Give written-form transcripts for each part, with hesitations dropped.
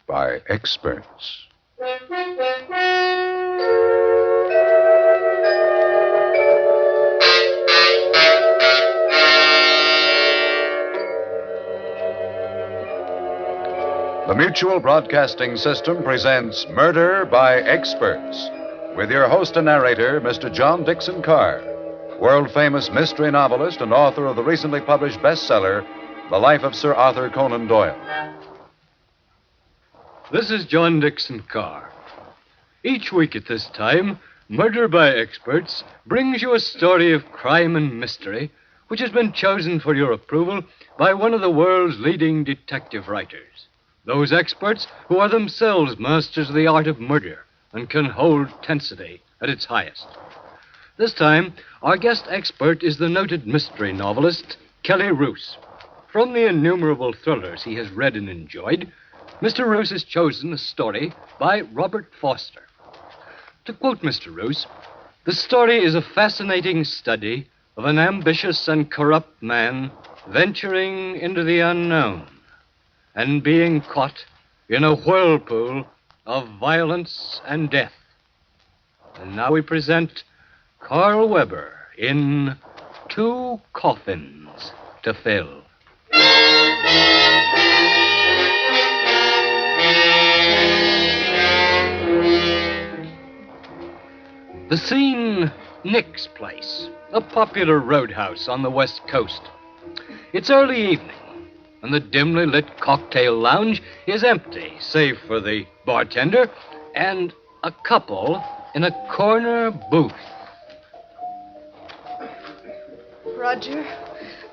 by experts. The Mutual Broadcasting System presents Murder by Experts, with your host and narrator, Mr. John Dickson Carr, world-famous mystery novelist and author of the recently published bestseller, The Life of Sir Arthur Conan Doyle. This is John Dickson Carr. Each week at this time, Murder by Experts brings you a story of crime and mystery which has been chosen for your approval by one of the world's leading detective writers. Those experts who are themselves masters of the art of murder and can hold tensity at its highest. This time, our guest expert is the noted mystery novelist, Kelly Roos. From the innumerable thrillers he has read and enjoyed, Mr. Roos has chosen a story by Robert Foster. To quote Mr. Roos, the story is a fascinating study of an ambitious and corrupt man venturing into the unknown and being caught in a whirlpool of violence and death. And now we present Carl Weber in Two Coffins to Fill. The scene, Nick's place, a popular roadhouse on the West Coast. It's early evening, and the dimly lit cocktail lounge is empty, save for the bartender and a couple in a corner booth. Roger,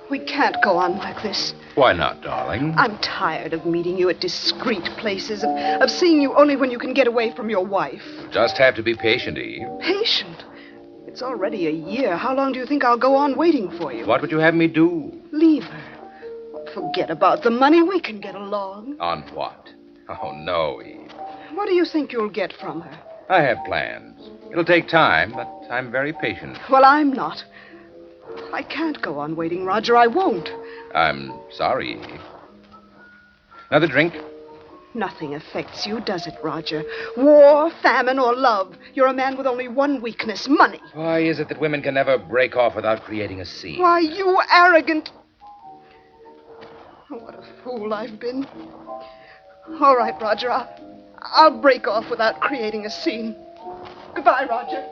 we can't go on like this. Why not, darling? I'm tired of meeting you at discreet places, of seeing you only when you can get away from your wife. Just have to be patient, Eve. Patient? It's already a year. How long do you think I'll go on waiting for you? What would you have me do? Leave her. Forget about the money. We can get along. On what? Oh, no, Eve. What do you think you'll get from her? I have plans. It'll take time, but I'm very patient. Well, I'm not. I can't go on waiting, Roger. I won't. I'm sorry, Eve. Another drink? Nothing affects you, does it, Roger? War, famine, or love. You're a man with only one weakness, money. Why is it that women can never break off without creating a scene? Why, you arrogant... Oh, what a fool I've been. All right, Roger, I'll break off without creating a scene. Goodbye, Roger.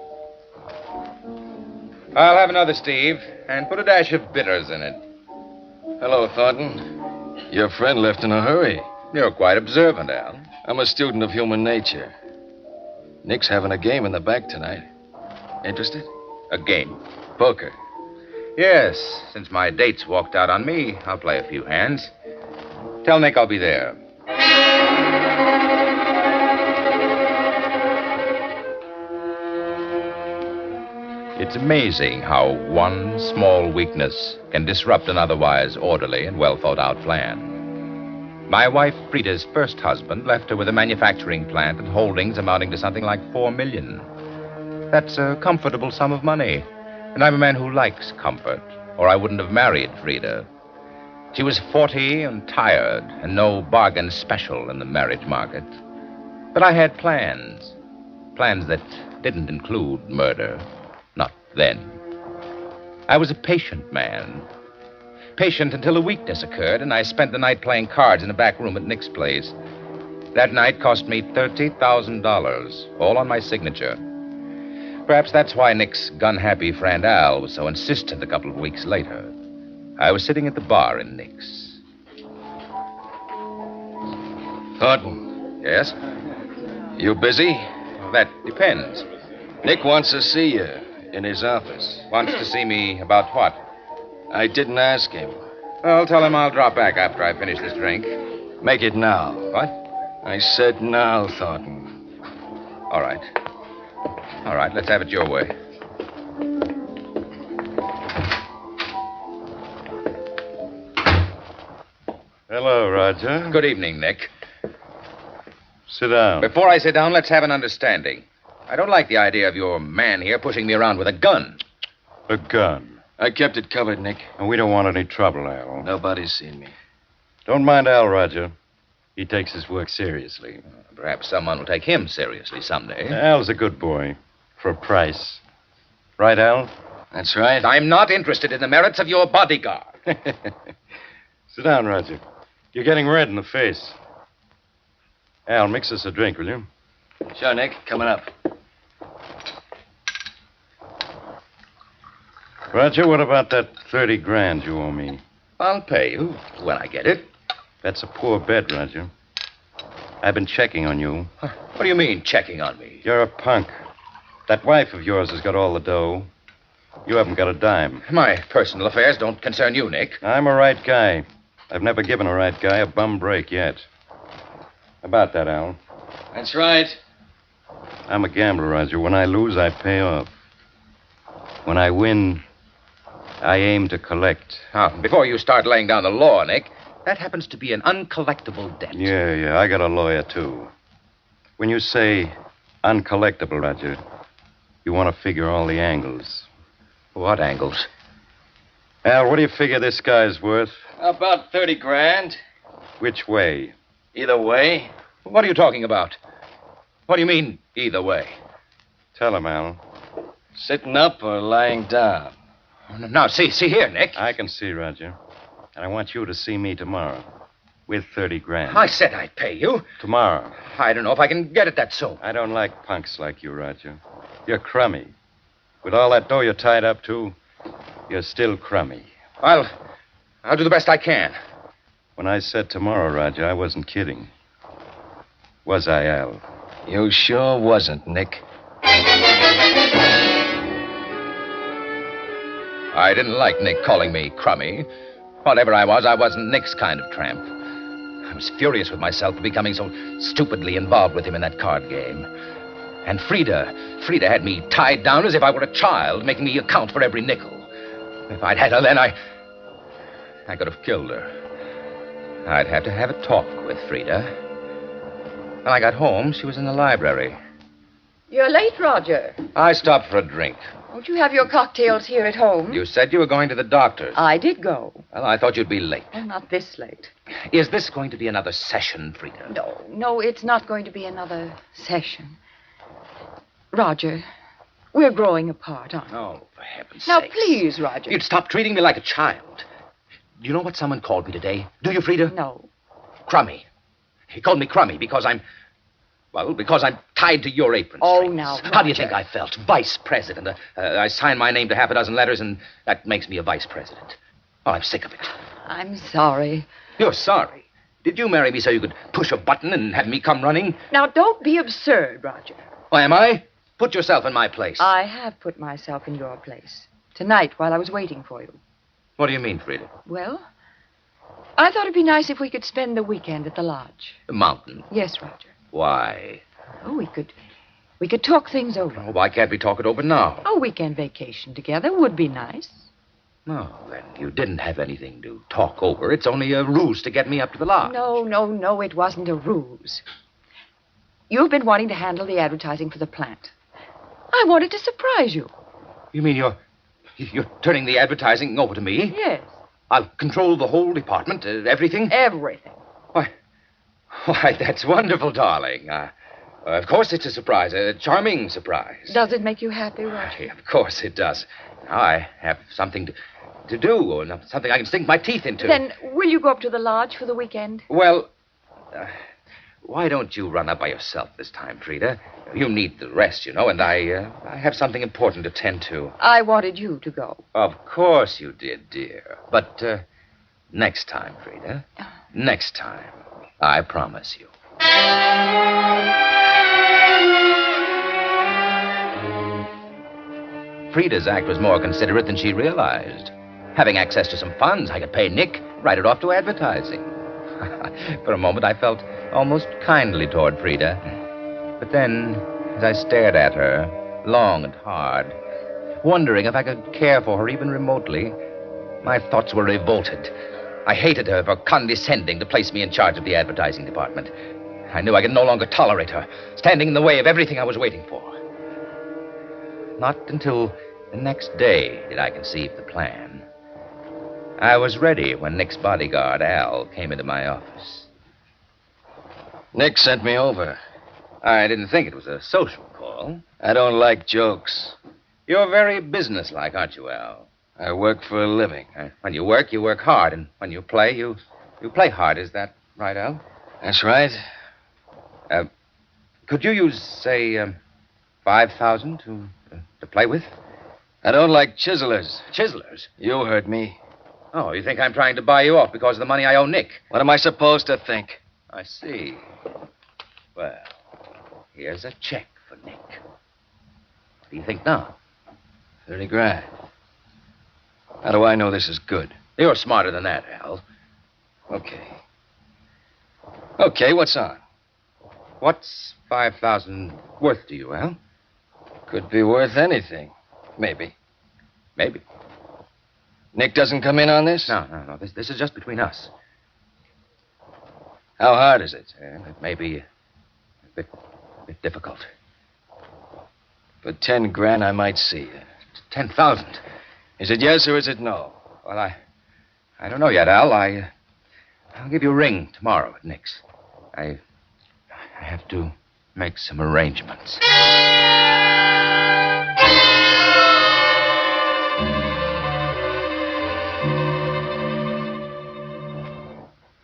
I'll have another, Steve, and put a dash of bitters in it. Hello, Thornton. Your friend left in a hurry. You're quite observant, Al. I'm a student of human nature. Nick's having a game in the back tonight. Interested? A game? Poker. Yes, since my date's walked out on me, I'll play a few hands. Tell Nick I'll be there. It's amazing how one small weakness can disrupt an otherwise orderly and well-thought-out plan. My wife, Frida's first husband, left her with a manufacturing plant and holdings amounting to something like $4 million. That's a comfortable sum of money. And I'm a man who likes comfort, or I wouldn't have married Frida. She was 40 and tired, and no bargain special in the marriage market. But I had plans. Plans that didn't include murder. Not then. I was a patient man. Patient until a weakness occurred, and I spent the night playing cards in a back room at Nick's place. That night cost me $30,000, all on my signature. Perhaps that's why Nick's gun-happy friend Al was so insistent a couple of weeks later. I was sitting at the bar in Nick's. Thornton. Yes? You busy? That depends. Nick wants to see you in his office. Wants to see me about what? I didn't ask him. Well, tell him I'll drop back after I finish this drink. Make it now. What? I said now, Thornton. All right. All right, let's have it your way. Hello, Roger. Good evening, Nick. Sit down. Before I sit down, let's have an understanding. I don't like the idea of your man here pushing me around with a gun. A gun. I kept it covered, Nick. And we don't want any trouble, Al. Nobody's seen me. Don't mind Al, Roger. He takes his work seriously. Perhaps someone will take him seriously someday. Al's a good boy. For a price. Right, Al? That's right. I'm not interested in the merits of your bodyguard. Sit down, Roger. You're getting red in the face. Al, mix us a drink, will you? Sure, Nick. Coming up. Roger, what about that 30 grand you owe me? I'll pay you when I get it. That's a poor bet, Roger. I've been checking on you. What do you mean, checking on me? You're a punk. That wife of yours has got all the dough. You haven't got a dime. My personal affairs don't concern you, Nick. I'm a right guy. I've never given a right guy a bum break yet. How about that, Al? That's right. I'm a gambler, Roger. When I lose, I pay off. When I win, I aim to collect. Before you start laying down the law, Nick, that happens to be an uncollectible debt. Yeah, I got a lawyer, too. When you say uncollectible, Roger, you want to figure all the angles. What angles? Al, what do you figure this guy's worth? About 30 grand. Which way? Either way. What are you talking about? What do you mean, either way? Tell him, Al. Sitting up or lying down. Now, see here, Nick. I can see, Roger. And I want you to see me tomorrow. With 30 grand. I said I'd pay you. Tomorrow. I don't know if I can get it that soon. I don't like punks like you, Roger. You're crummy. With all that dough you're tied up to, you're still crummy. I'll do the best I can. When I said tomorrow, Roger, I wasn't kidding. Was I, Al? You sure wasn't, Nick. I didn't like Nick calling me crummy. Whatever I wasn't Nick's kind of tramp. I was furious with myself for becoming so stupidly involved with him in that card game. And Frida had me tied down as if I were a child, making me account for every nickel. If I'd had her then, I could have killed her. I'd have to have a talk with Frida. When I got home, she was in the library. You're late, Roger. I stopped for a drink. Won't you have your cocktails here at home? You said you were going to the doctor's. I did go. Well, I thought you'd be late. Well, not this late. Is this going to be another session, Frida? No, it's not going to be another session. Roger, we're growing apart, aren't we? Oh, for heaven's Now, sake. please, Roger. You'd stop treating me like a child. Do you know what someone called me today? Do you, Frida? No. Crummy. He called me crummy because I'm tied to your apron strings. Oh, now, How do you Roger. think I felt? Vice president. I signed my name to half a dozen letters, and that makes me a vice president. Oh, I'm sick of it. I'm sorry. You're sorry. Did you marry me so you could push a button and have me come running? Now, don't be absurd, Roger. Why am I? Put yourself in my place. I have put myself in your place. Tonight, while I was waiting for you. What do you mean, Frida? Well, I thought it'd be nice if we could spend the weekend at the lodge. The mountain. Yes, Roger. Why? Oh, we could talk things over. Oh, why can't we talk it over now? A weekend vacation together would be nice. No, then you didn't have anything to talk over. It's only a ruse to get me up to the lodge. No, it wasn't a ruse. You've been wanting to handle the advertising for the plant. I wanted to surprise you. You mean you're turning the advertising over to me? Yes, I'll control the whole department, everything? everything. Why, that's wonderful, darling. Of course it's a surprise, a charming surprise. Does it make you happy, Roger? Of course it does. Now I have something to do, or something I can sink my teeth into. Then will you go up to the lodge for the weekend? Well, why don't you run up by yourself this time, Frida? You need the rest, and I have something important to tend to. I wanted you to go. Of course you did, dear. But next time, Frida. Next time. I promise you. Frida's act was more considerate than she realized. Having access to some funds, I could pay Nick, write it off to advertising. For a moment, I felt almost kindly toward Frida. But then, as I stared at her, long and hard, wondering if I could care for her even remotely, my thoughts were revolted. I hated her for condescending to place me in charge of the advertising department. I knew I could no longer tolerate her, standing in the way of everything I was waiting for. Not until the next day did I conceive the plan. I was ready when Nick's bodyguard, Al, came into my office. Nick sent me over. I didn't think it was a social call. I don't like jokes. You're very businesslike, aren't you, Al? I work for a living. When you work hard. And when you play, you play hard. Is that right, Al? That's right. Could you use, say, 5,000 to play with? I don't like chiselers. Chiselers? You heard me. Oh, you think I'm trying to buy you off because of the money I owe Nick? What am I supposed to think? I see. Well, here's a check for Nick. What do you think now? 30 grand. How do I know this is good? You're smarter than that, Al. Okay. Okay, what's on? What's 5,000 worth to you, Al? Could be worth anything. Maybe. Maybe. Nick doesn't come in on this? No. This is just between us. How hard is it? It may be a bit difficult. For 10 grand, I might see you. 10,000. Is it yes or is it no? Well, I don't know yet, Al. I'll give you a ring tomorrow at Nick's. I have to make some arrangements.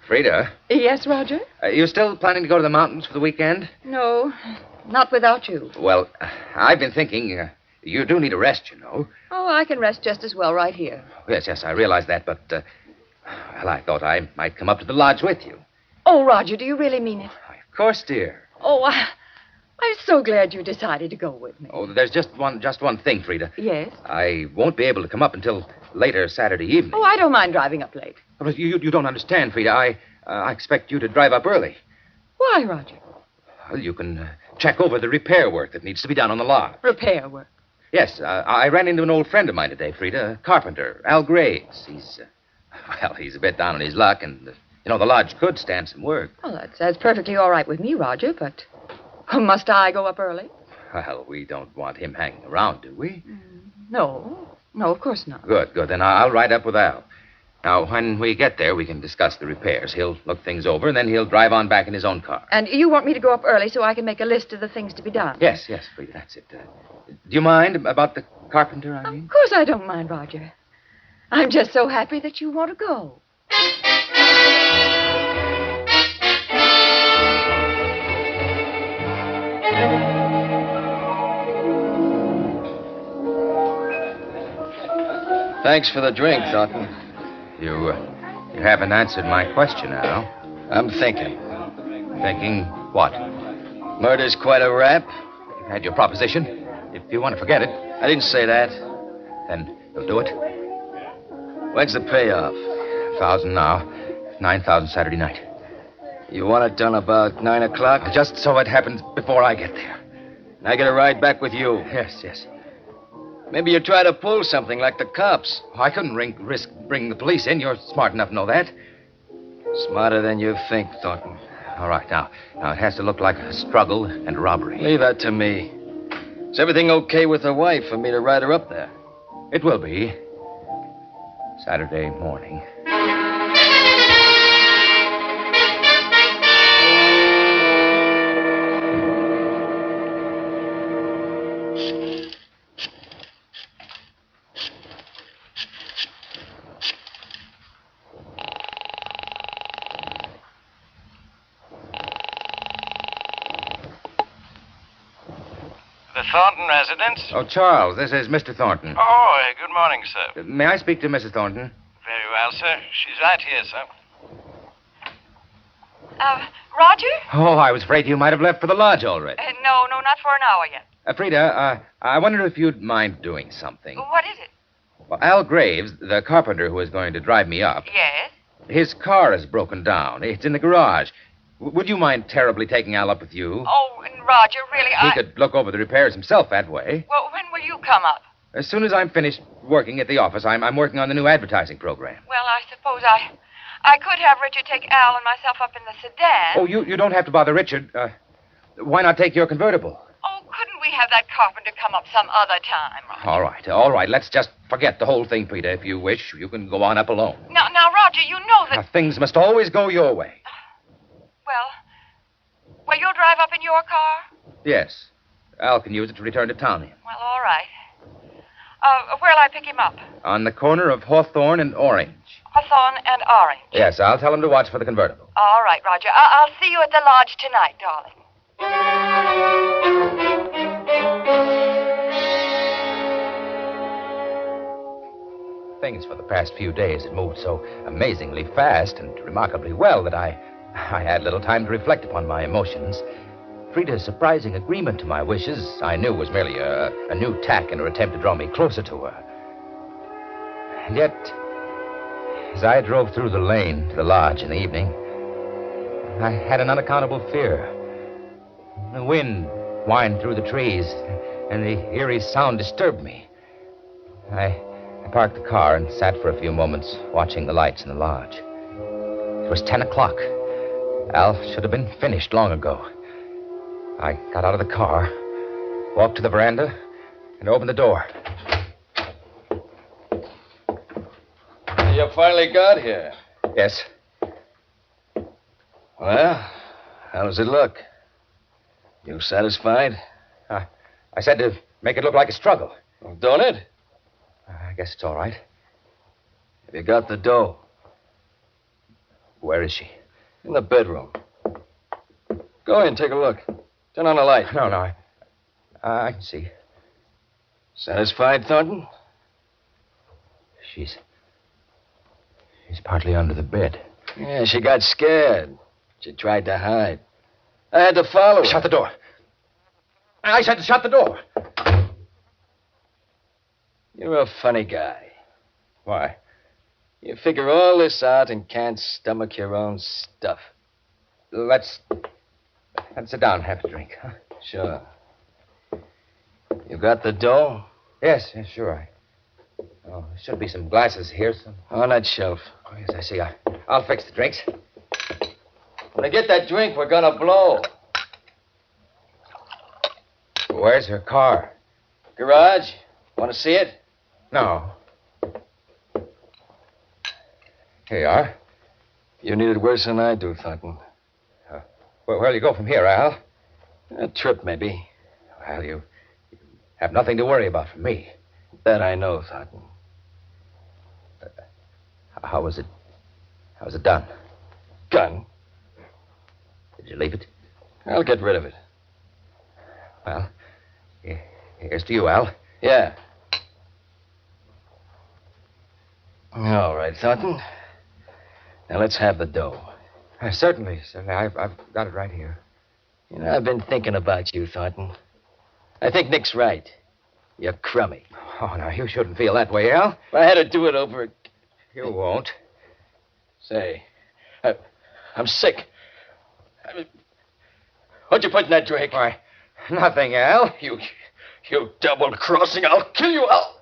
Frida? Yes, Roger? You still planning to go to the mountains for the weekend? No, not without you. Well, I've been thinking, you do need a rest, you know. Oh, I can rest just as well right here. Yes, I realize that, but, well, I thought I might come up to the lodge with you. Oh, Roger, do you really mean it? Of course, dear. Oh, I'm so glad you decided to go with me. Oh, there's just one thing, Frida. Yes? I won't be able to come up until later Saturday evening. Oh, I don't mind driving up late. But you don't understand, Frida. I expect you to drive up early. Why, Roger? Well, you can check over the repair work that needs to be done on the lodge. Repair work? Yes, I ran into an old friend of mine today, Frida, a carpenter, Al Graves. He's a bit down on his luck, and, the lodge could stand some work. Well, that's perfectly all right with me, Roger, but must I go up early? Well, we don't want him hanging around, do we? No, of course not. Good. Then I'll ride up with Al. Now, when we get there, we can discuss the repairs. He'll look things over, and then he'll drive on back in his own car. And you want me to go up early so I can make a list of the things to be done? Yes, Frida, that's it. Do you mind about the carpenter, I mean? Of course I don't mind, Roger. I'm just so happy that you want to go. Thanks for the drink, Thornton. You haven't answered my question, Al. I'm thinking. Thinking what? Murder's quite a rap. You've had your proposition. If you want to forget it. I didn't say that. Then you'll do it. When's the payoff? 1,000 now. 9,000 Saturday night. You want it done about 9 o'clock? Just so it happens before I get there. And I get a ride back with you. Yes. Maybe you try to pull something like the cops. I couldn't risk bringing the police in. You're smart enough to know that. Smarter than you think, Thornton. All right, now it has to look like a struggle and a robbery. Leave that to me. Is everything okay with the wife for me to ride her up there? It will be. Saturday morning. The Thornton residence? Oh, Charles, this is Mr. Thornton. Oh, good morning, sir. May I speak to Mrs. Thornton? Very well, sir. She's right here, sir. Roger? Oh, I was afraid you might have left for the lodge already. No, not for an hour yet. Frida, I wonder if you'd mind doing something. What is it? Well, Al Graves, the carpenter who is going to drive me up, Yes? his car is broken down. It's in the garage. Would you mind terribly taking Al up with you? Oh, Roger, really, He could look over the repairs himself that way. Well, when will you come up? As soon as I'm finished working at the office, I'm working on the new advertising program. Well, I suppose I could have Richard take Al and myself up in the sedan. Oh, you don't have to bother Richard. Why not take your convertible? Oh, couldn't we have that carpenter come up some other time, Roger? All right. Let's just forget the whole thing, Frida. If you wish, you can go on up alone. Now, Roger, you know that... Now, things must always go your way. Well, you'll drive up in your car? Yes. Al can use it to return to town in. Well, all right. Where'll I pick him up? On the corner of Hawthorne and Orange. Hawthorne and Orange. Yes, I'll tell him to watch for the convertible. All right, Roger. I'll see you at the lodge tonight, darling. Things for the past few days had moved so amazingly fast and remarkably well that I had little time to reflect upon my emotions. Frida's surprising agreement to my wishes, I knew, was merely a new tack in her attempt to draw me closer to her. And yet, as I drove through the lane to the lodge in the evening, I had an unaccountable fear. The wind whined through the trees, and the eerie sound disturbed me. I parked the car and sat for a few moments watching the lights in the lodge. It was 10 o'clock. Al should have been finished long ago. I got out of the car, walked to the veranda, and opened the door. You finally got here. Yes. Well, how does it look? You satisfied? I said to make it look like a struggle. Well, don't it? I guess it's all right. Have you got the dough? Where is she? In the bedroom. Go in, take a look. Turn on the light. No. I can see. Satisfied, Thornton? She's partly under the bed. Yeah, she got scared. She tried to hide. I had to follow her. Shut the door. I said to shut the door. You're a funny guy. Why? You figure all this out and can't stomach your own stuff. Let's sit down and have a drink, huh? Sure. You got the dough? Yes, sure. There should be some glasses here. On that shelf. Oh, yes, I see. I'll fix the drinks. When I get that drink, we're gonna blow. Where's her car? Garage. Want to see it? No. Here you are. You need it worse than I do, Thornton. Where'll you go from here, Al? A trip, maybe. Well, you have nothing to worry about from me. That I know, Thornton. How was it done? Gun. Did you leave it? I'll get rid of it. Well, here's to you, Al. Yeah. All right, Thornton. Now let's have the dough. Certainly. I've got it right here. You know, I've been thinking about you, Thornton. I think Nick's right. You're crummy. Oh, now, you shouldn't feel that way, Al. If I had to do it over... You won't. Say, I'm sick. What'd you put in that drink? Why, nothing, Al. You double-crossing, I'll kill you, Al.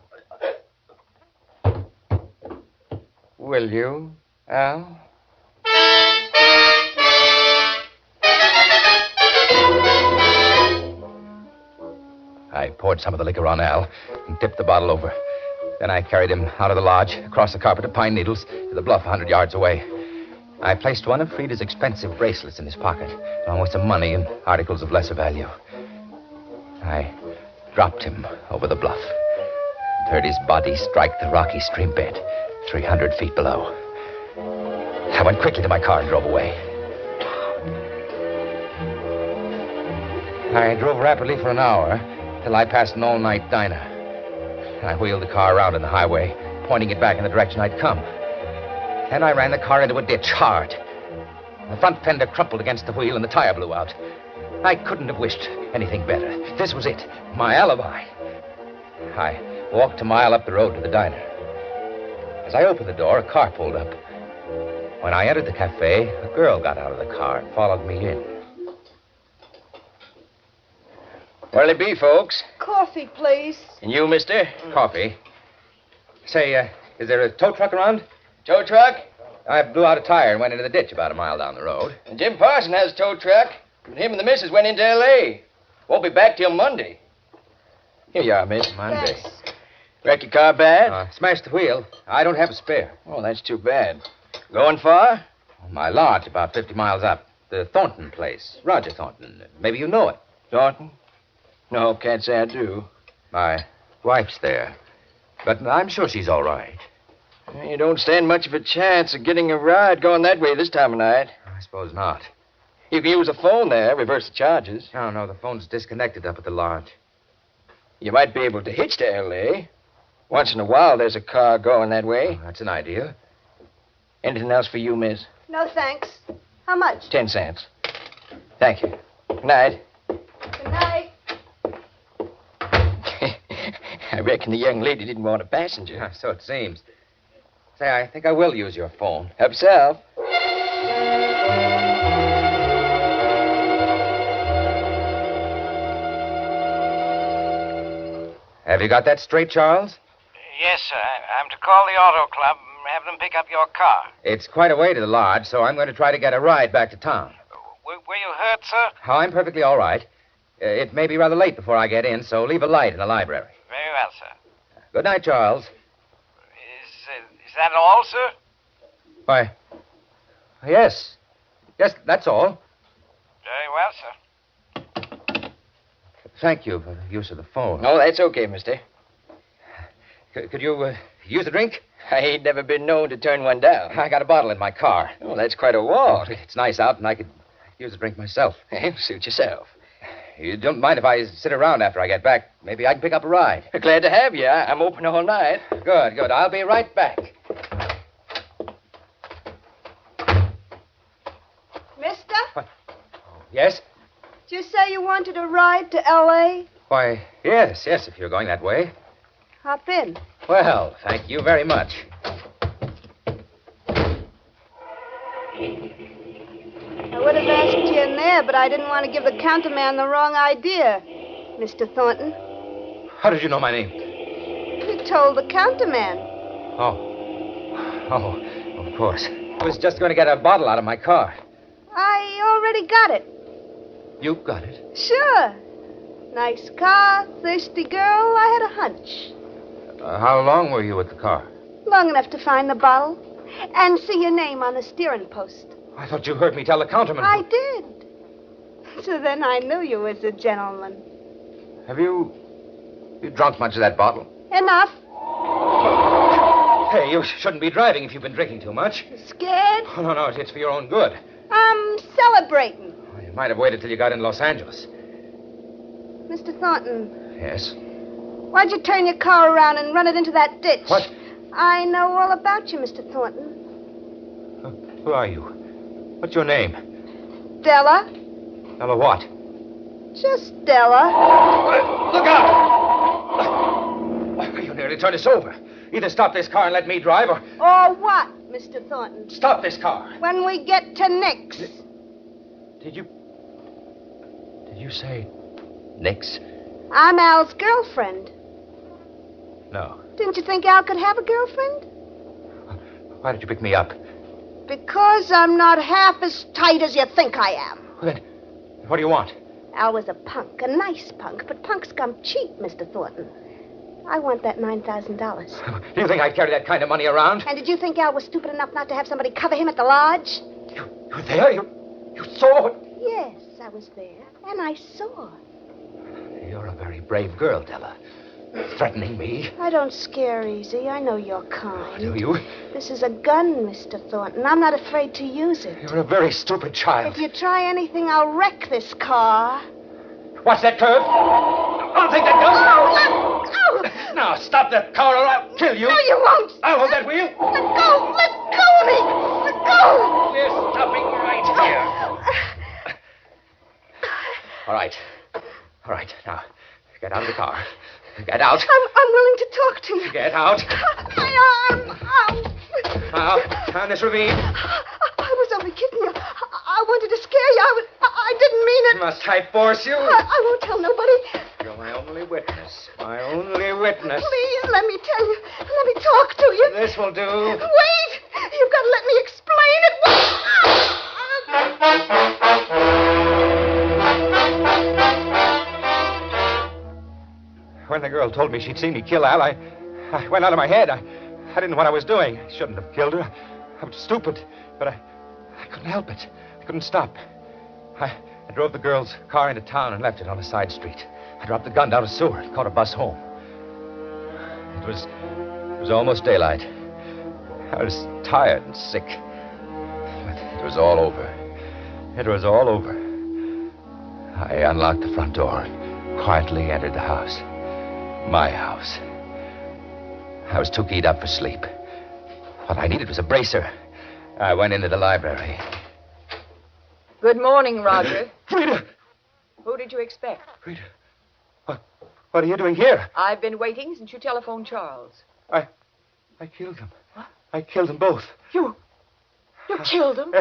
Will you, Al? I poured some of the liquor on Al and tipped the bottle over. Then I carried him out of the lodge, across the carpet of pine needles, to the bluff 100 yards away. I placed one of Frida's expensive bracelets in his pocket, along with some money and articles of lesser value. I dropped him over the bluff, and heard his body strike the rocky stream bed 300 feet below. I went quickly to my car and drove away. I drove rapidly for an hour till I passed an all-night diner. I wheeled the car around on the highway, pointing it back in the direction I'd come. Then I ran the car into a ditch hard. The front fender crumpled against the wheel and the tire blew out. I couldn't have wished anything better. This was it, my alibi. I walked a mile up the road to the diner. As I opened the door, a car pulled up. When I entered the cafe, a girl got out of the car and followed me in. What'll it be, folks? Coffee, please. And you, mister? Coffee. Say, is there a tow truck around? Tow truck? I blew out a tire and went into the ditch about a mile down the road. And Jim Parson has a tow truck. But him and the missus went into L.A. Won't be back till Monday. Here you are, miss. Monday. Thanks. Wreck your car bad? Smashed the wheel. I don't have a spare. Oh, that's too bad. Going far? My lodge, about 50 miles up. The Thornton place. Roger Thornton. Maybe you know it. Thornton? No, can't say I do. My wife's there. But I'm sure she's all right. You don't stand much of a chance of getting a ride going that way this time of night. I suppose not. You can use a phone there, reverse the charges. No, the phone's disconnected up at the lodge. You might be able to hitch to L.A. Once in a while, there's a car going that way. Oh, that's an idea. Anything else for you, miss? No, thanks. How much? 10 cents. Thank you. Good night. Good night. I reckon the young lady didn't want a passenger. Yeah, so it seems. Say, I think I will use your phone. Help yourself. Have you got that straight, Charles? Yes, sir. I'm to call the auto club and have them pick up your car. It's quite a way to the lodge, so I'm going to try to get a ride back to town. Were you hurt, sir? Oh, I'm perfectly all right. It may be rather late before I get in, so leave a light in the library. Very well, sir. Good night, Charles. Is that all, sir? Why, yes. Yes, that's all. Very well, sir. Thank you for the use of the phone. No, that's okay, mister. Could you use a drink? I ain't never been known to turn one down. I got a bottle in my car. Oh, that's quite a walk. It's nice out, and I could use a drink myself. Suit yourself. You don't mind if I sit around after I get back? Maybe I can pick up a ride. Glad to have you. I'm open all night. Good. I'll be right back. Mister? What? Oh, yes? Did you say you wanted a ride to L.A.? Why, yes, if you're going that way. Hop in. Well, thank you very much. I would have asked you in there, but I didn't want to give the counterman the wrong idea, Mr. Thornton. How did you know my name? You told the counterman. Oh, of course. I was just going to get a bottle out of my car. I already got it. You got it? Sure. Nice car, thirsty girl. I had a hunch. How long were you at the car? Long enough to find the bottle and see your name on the steering post. I thought you heard me tell the counterman. I did. So then I knew you was a gentleman. Have you drunk much of that bottle? Enough. Hey, you shouldn't be driving if you've been drinking too much. Scared? Oh, no, it's for your own good. I'm celebrating. You might have waited till you got in Los Angeles. Mr. Thornton, Yes? why'd you turn your car around and run it into that ditch? What? I know all about you, Mr. Thornton. Who are you? What's your name? Della? Ella what? Just Della. Look out! You nearly turned us over. Either stop this car and let me drive, or... Or what, Mr. Thornton? Stop this car. When we get to Nick's. Did you say Nick's? I'm Al's girlfriend. No. Didn't you think Al could have a girlfriend? Why did you pick me up? Because I'm not half as tight as you think I am. Well, then, what do you want? Al was a punk, a nice punk, but punks come cheap, Mr. Thornton. I want that $9,000. Do you think I'd carry that kind of money around? And did you think Al was stupid enough not to have somebody cover him at the lodge? You were there? You saw? Yes, I was there, and I saw. You're a very brave girl, Della. Threatening me. I don't scare easy. I know your kind. Do you? This is a gun, Mr. Thornton. I'm not afraid to use it. You're a very stupid child. If you try anything, I'll wreck this car. Watch that curve. I'll take that gun. Oh, Now, stop that car or I'll kill you. no, you won't. I'll hold that wheel. Let go. Let go of me. Let go. We're stopping right here. All right. Now, get out of the car. Get out. I'm willing to talk to you. Get out. My arm. Ow. Now, down this ravine. I was only kidding you. I wanted to scare you. I didn't mean it. Must I force you? I won't tell nobody. You're my only witness. My only witness. Please, let me tell you. Let me talk to you. This will do. Wait. You've got to let me explain it. When the girl told me she'd seen me kill Al, I went out of my head. I didn't know what I was doing. I shouldn't have killed her. I was stupid, but I couldn't help it. I couldn't stop. I drove the girl's car into town and left it on a side street. I dropped the gun down a sewer and caught a bus home. It was almost daylight. I was tired and sick. But it was all over. It was all over. I unlocked the front door and quietly entered the house. My house. I was too keyed up for sleep. What I needed was a bracer. I went into the library. Good morning, Roger. Frida! Who did you expect? Frida, what are you doing here? I've been waiting since you telephoned Charles. I killed them. What? I killed them both. You killed him?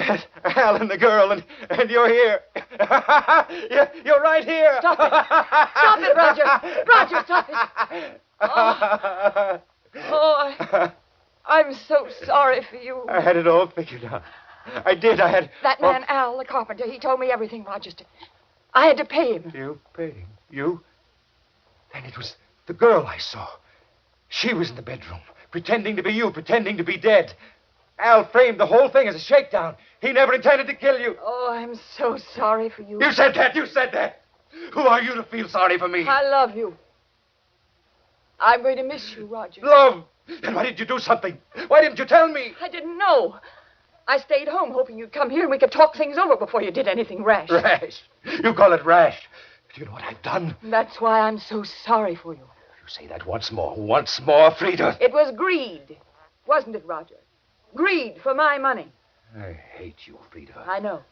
Al and the girl, and you're here. You're right here. Stop it. Stop it, Roger. Roger, stop it. I'm so sorry for you. I had it all figured out. I did. I had... That man, Al, the carpenter, he told me everything, Roger. I had to pay him. You paid him? You? Then it was the girl I saw. She was in the bedroom, pretending to be you, pretending to be dead. Al framed the whole thing as a shakedown. He never intended to kill you. Oh, I'm so sorry for you. You said that. You said that. Who are you to feel sorry for me? I love you. I'm going to miss you, Roger. Love? Then why didn't you do something? Why didn't you tell me? I didn't know. I stayed home hoping you'd come here and we could talk things over before you did anything rash. Rash? You call it rash? Do you know what I've done? That's why I'm so sorry for you. You say that once more, Frida. It was greed, wasn't it, Roger? Greed for my money. I hate you, Frida. I know.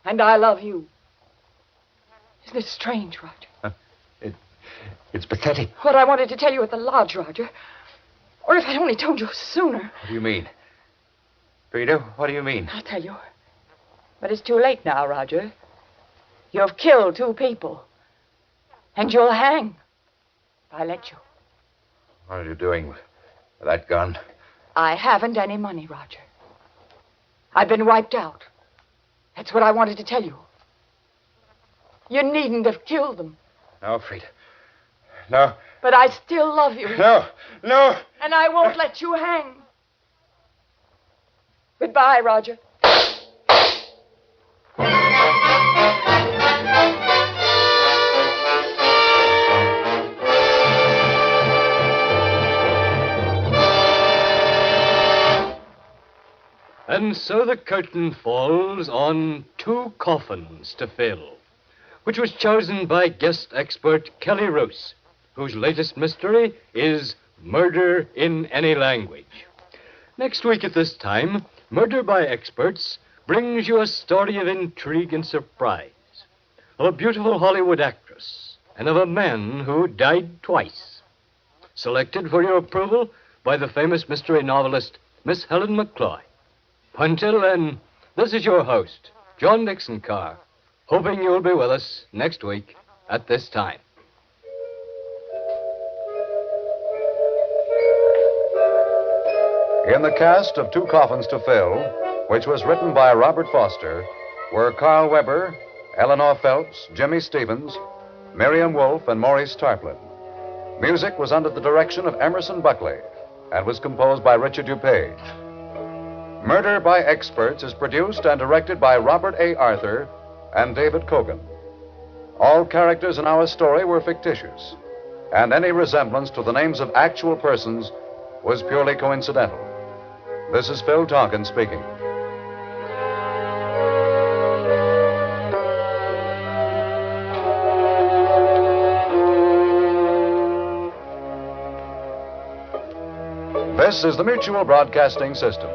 And I love you. Isn't it strange, Roger? It's pathetic. What I wanted to tell you at the lodge, Roger. Or if I'd only told you sooner. What do you mean? Frida, what do you mean? I'll tell you. But it's too late now, Roger. You've killed 2 people. And you'll hang. If I let you. What are you doing with that gun? I haven't any money, Roger. I've been wiped out. That's what I wanted to tell you. You needn't have killed them. No, Frida. No. But I still love you. No. And I won't let you hang. Goodbye, Roger. And so the curtain falls on 2 coffins to fill, which was chosen by guest expert Kelly Roos, whose latest mystery is Murder in Any Language. Next week at this time, Murder by Experts brings you a story of intrigue and surprise, of a beautiful Hollywood actress, and of a man who died twice. Selected for your approval by the famous mystery novelist, Miss Helen McCloy. Until then, this is your host, John Dickson Carr, hoping you'll be with us next week at this time. In the cast of 2 Coffins to Fill, which was written by Robert Foster, were Carl Weber, Eleanor Phelps, Jimmy Stevens, Miriam Wolfe, and Maurice Tarplin. Music was under the direction of Emerson Buckley and was composed by Richard DuPage. Murder by Experts is produced and directed by Robert A. Arthur and David Kogan. All characters in our story were fictitious, and any resemblance to the names of actual persons was purely coincidental. This is Phil Tonkin speaking. This is the Mutual Broadcasting System.